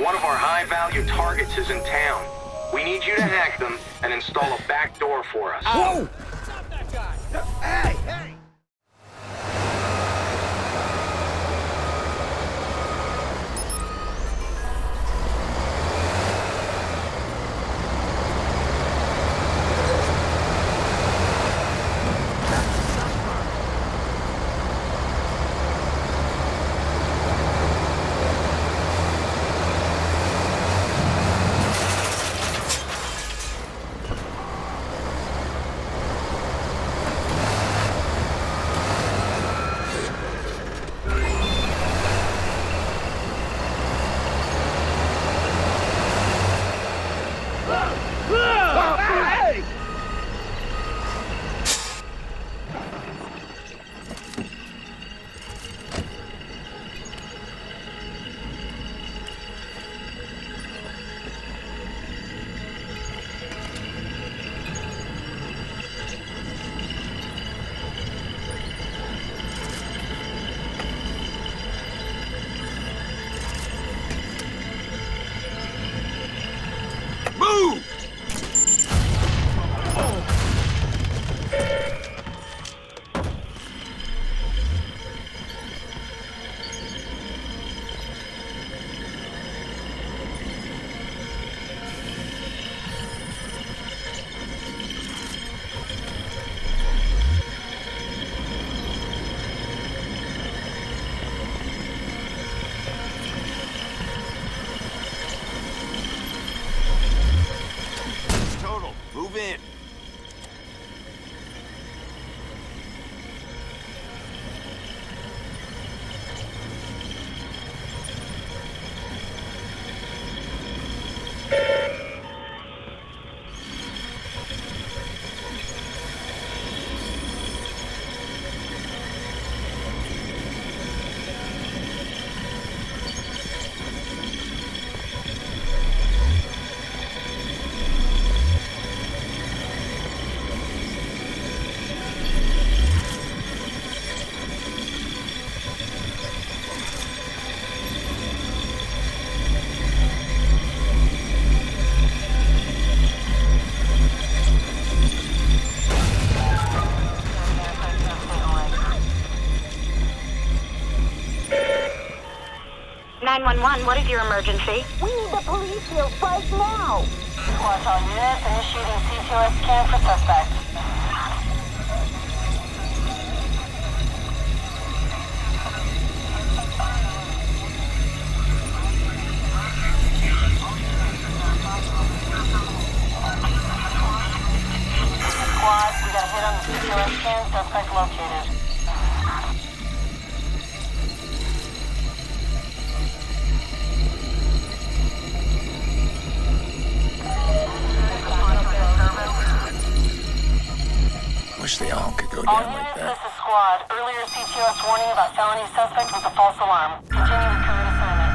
One of our high-value targets is in town. We need you to hack them and install a back door for us. Whoa! Stop that guy! Hey, hey! Move! Total, move in. What is your emergency? We need the police here right now. Squad all units initiating CTOS scan for suspect. Squad, we got a hit on the CTOS scan, suspect located. Wish they all could go All down like units, that. this is squad. Earlier CTOS warning about felony suspect was a false alarm. Continue with current assignment.